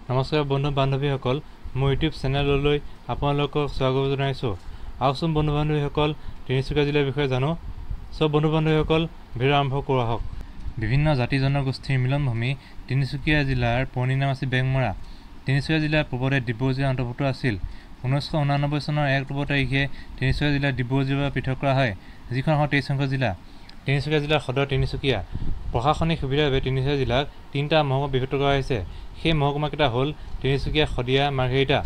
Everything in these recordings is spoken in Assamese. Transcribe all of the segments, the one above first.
নমস্কাৰ বন্ধু বান্ধৱীসকল, মোৰ ইউটিউব চেনেললৈ আপোনালোকক স্বাগত জনাইছোঁ। আহকচোন বন্ধু বান্ধৱীসকল, তিনিচুকীয়া জিলাৰ বিষয়ে জানো। সব বন্ধু বান্ধৱীসকল, ভিডিঅ' আৰম্ভ কৰোঁ আহক। বিভিন্ন জাতি জনগোষ্ঠীৰ মিলনভূমি তিনিচুকীয়া জিলাৰ পুৰণি নাম আছিল বেংমৰা। তিনিচুকীয়া জিলাৰ পূৰ্বতে ডিব্ৰুগড় জিলা অন্তৰ্ভুক্ত আছিল। 1989 চনৰ 1 অক্টোবৰ তাৰিখে তিনিচুকীয়া জিলা ডিব্ৰুগড় জিলাৰ পৰা পৃথক কৰা হয়, যিখন এখন 23 সংখ্যক জিলা। তিনিচুকীয়া জিলাৰ সদৰ তিনিচুকীয়া। প্ৰশাসনিক সুবিধাৰ বাবে তিনিচুকীয়া জিলাক 3টা মহকুমা বিভক্ত কৰা হৈছে। সেই মহকুমাকেইটা হ'ল তিনিচুকীয়া, শদিয়া, মাৰ্ঘেৰিটা।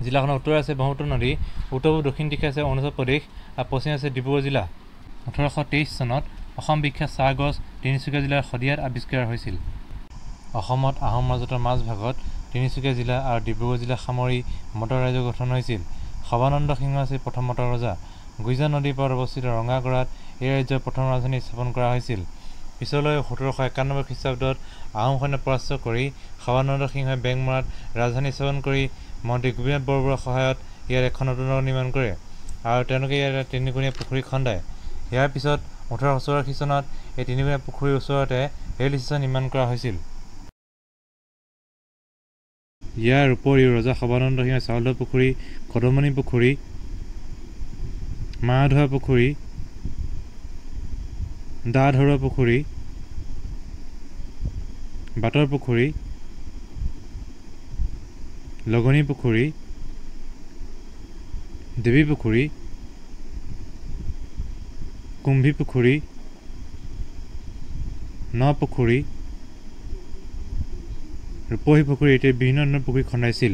জিলাখনৰ উত্তৰে আছে ব্ৰহ্মপুত্ৰ নদী, উত্তৰ দক্ষিণ দিশে আছে অৰুণাচল প্ৰদেশ আৰু পশ্চিমে আছে ডিব্ৰুগড় জিলা। 1823 চনত অসম বিখ্যাত চাহ গছ তিনিচুকীয়া জিলাৰ শদিয়াত আৱিষ্কাৰ হৈছিল। অসমত আহোম ৰাজত্বৰ মাজভাগত তিনিচুকীয়া জিলা আৰু ডিব্ৰুগড় জিলা সামৰি মটৰ ৰাজ্য গঠন হৈছিল। সৰ্বানন্দ সিংহ আছিল প্ৰথম মটৰ ৰজা। গুইজা নদীৰ পাৰত অৱস্থিত ৰঙাগড়াত এই ৰাজ্যৰ প্ৰথম ৰাজধানী স্থাপন কৰা হৈছিল। পিছলৈ 1791 খ্ৰীষ্টাব্দত আহোম সৈন্য পৰাস্ত কৰি সৰ্বানন্দ সিংহই বেংমৰাত ৰাজধানী স্থাপন কৰি মন্ত্ৰী গোপীনাথ বৰবৰুৱাৰ সহায়ত ইয়াত এখন নতুন নগৰ নিৰ্মাণ কৰে আৰু তেওঁলোকে ইয়াত তিনিকুণীয়া পুখুৰী খন্দায়। ইয়াৰ পিছত 1884 চনত এই তিনিকুণীয়া পুখুৰীৰ ওচৰতে ৰেল ষ্টেচন নিৰ্মাণ কৰা হৈছিল। ইয়াৰ উপৰিও ৰজা সৰ্বানন্দ সিংহই চাউলধোৱা পুখুৰী, কদমণি পুখুৰী, মাহধোৱা পুখুৰী, দা ধৰুৱা পুখুৰী, বাটৰ পুখুৰী, লগনি পুখুৰী, দেৱী পুখুৰী, কুম্ভী পুখুৰী, ন পুখুৰী, ৰূপহী পুখুৰী ইত্যাদি বিভিন্ন ধৰণৰ পুখুৰী খন্দাইছিল।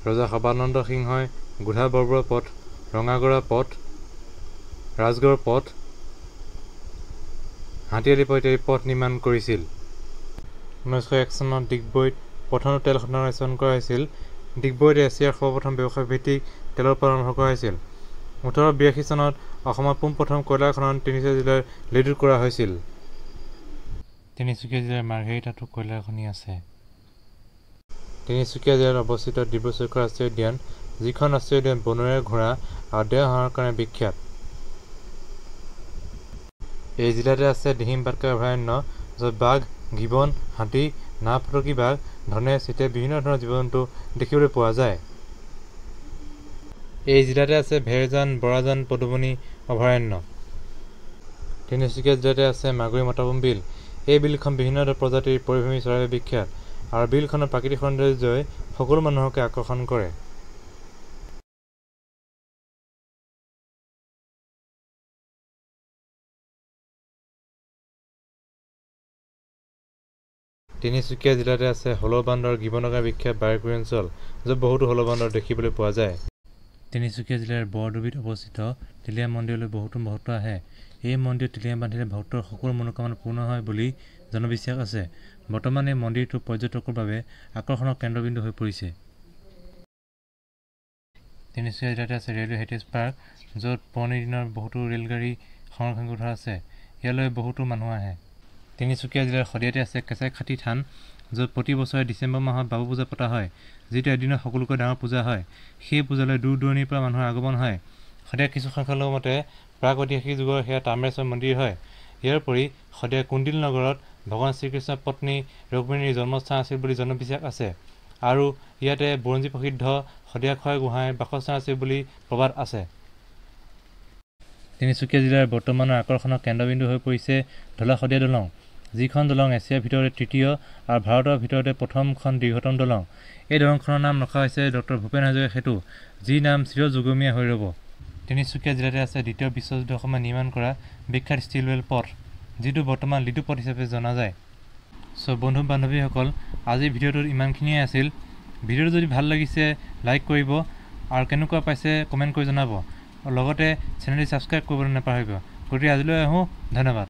ৰজা সৰ্বানন্দ সিংহই গোধা বৰবৰুৱা পথ, ৰঙাগড়া পথ, ৰাজগড় পথ, হাতীয়ালি পথ ইত্যাদি পথ নিৰ্মাণ কৰিছিল। 1901 চনত ডিগবৈত প্ৰথম তেল খনন স্থাপন কৰা হৈছিল। ডিগবৈত এছিয়াৰ সৰ্বপ্ৰথম ব্যৱসায় ভিত্তিক তেলৰ উৎপাদন আৰম্ভ কৰা হৈছিল। 1882 চনত অসমৰ পোনপ্ৰথম কয়লা খনন তিনিচুকীয়া জিলাৰ লেডুত কৰা হৈছিল। তিনিচুকীয়া জিলাৰ মাৰ্ঘেৰিটাতো কয়লা খনি আছে। তিনিচুকীয়া জিলাত অৱস্থিত ডিব্ৰু-চৈখোৱা ৰাষ্ট্ৰীয় উদ্যান, যিখন ৰাষ্ট্ৰীয় উদ্যান বনৰীয়া ঘোঁৰা আৰু দেওহাঁহৰ কাৰণে বিখ্যাত। এই জিলাতে আছে দিহিং পাটকাই অভয়াৰণ্য, য'ত বাঘ, গিবন, হাতী, নাহফুটুকী বাঘ, ধনেশ ইত্যাদি বিভিন্ন ধৰণৰ জীৱ-জন্তু দেখিবলৈ পোৱা যায়। এই জিলাতে আছে ভেৰজান, বৰাজান, পদুমণি অভয়াৰণ্য। তিনিচুকীয়া জিলাতে আছে মাগুৰী মতাবুম বিল। এই বিলখন বিভিন্ন প্ৰজাতিৰ পৰিভ্ৰমী চৰাইৰ বাবে বিখ্যাত আৰু বিলখনৰ প্ৰাকৃতিক সৌন্দৰ্যই সকলো মানুহকে আকৰ্ষণ কৰে। তিনিচুকীয়া জিলাতে আছে হলৌ বান্দৰ, গিবনৰ কাৰণে বিখ্যাত বাৰেকুৰি অঞ্চল, য'ত বহুতো হলৌ বান্দৰ দেখিবলৈ পোৱা যায়। তিনিচুকীয়া জিলাৰ বৰডুবিত অৱস্থিত টিলিঙা মন্দিৰলৈ বহুতো ভক্ত আহে। এই মন্দিৰত টিলিঙা বান্ধিলে ভক্তৰ সকলো মনোকামনা পূৰ্ণ হয় বুলি জনবিশ্বাস আছে। বৰ্তমান এই মন্দিৰটো পৰ্যটকৰ বাবে আকৰ্ষণৰ কেন্দ্ৰবিন্দু হৈ পৰিছে। তিনিচুকীয়া জিলাতে আছে ৰেলৱে হেৰিটেজ পাৰ্ক, য'ত পুৰণি দিনৰ বহুতো ৰেলগাড়ী সংৰক্ষণ কৰি থোৱা আছে। ইয়ালৈ বহুতো মানুহ আহে। তিনিচুকীয়া জিলাৰ শদিয়াতে আছে কেঁচাইখাতি থান, য'ত প্ৰতি বছৰে ডিচেম্বৰ মাহত বাবু পূজা পতা হয়, যিটো এদিনত সকলোকৈ ডাঙৰ পূজা হয়। সেই পূজালৈ দূৰ দূৰণিৰ পৰা মানুহৰ আগমন হয়। শদিয়াৰ কিছু সংখ্যক লোকৰ মতে প্ৰাক ঐতিহাসিক যুগৰ সেয়া তাম্ৰেশ্বৰ মন্দিৰ হয়। ইয়াৰ উপৰি শদিয়াৰ কুণ্ডিল নগৰত ভগৱান শ্ৰীকৃষ্ণৰ পত্নী ৰুক্মিণীৰ জন্মস্থান আছিল বুলি জনবিশ্বাস আছে আৰু ইয়াতে বুৰঞ্জী প্ৰসিদ্ধ শদিয়াখোৱা গোহাঁইৰ বাসস্থান আছিল বুলি প্ৰবাদ আছে। তিনিচুকীয়া জিলাৰ বৰ্তমানৰ আকৰ্ষণৰ কেন্দ্ৰবিন্দু হৈ পৰিছে ধলা-শদিয়া দলং, যিখন দলং এছিয়াৰ ভিতৰতে তৃতীয় আৰু ভাৰতৰ ভিতৰতে প্ৰথমখন দীৰ্ঘতম দলং। এই দলংখনৰ নাম ৰখা হৈছে ডক্টৰ ভূপেন হাজৰিকা সেতু, যি নাম চিৰযুগমীয়া হৈ ৰ'ব। তিনিচুকীয়া জিলাতে আছে দ্বিতীয় বিশ্বযুদ্ধৰ সময়ত নিৰ্মাণ কৰা বিখ্যাত ষ্টিলৱেল পথ, যিটো বৰ্তমান লিডু পথ হিচাপে জনা যায়। চ' বন্ধু বান্ধৱীসকল, আজিৰ ভিডিঅ'টোত ইমানখিনিয়ে আছিল। ভিডিঅ'টো যদি ভাল লাগিছে লাইক কৰিব আৰু কেনেকুৱা পাইছে কমেণ্ট কৰি জনাব। লগতে চেনেলটি ছাবস্ক্ৰাইব কৰিবলৈ নাপাহৰিব। গতিকে আজিলৈ আহোঁ, ধন্যবাদ।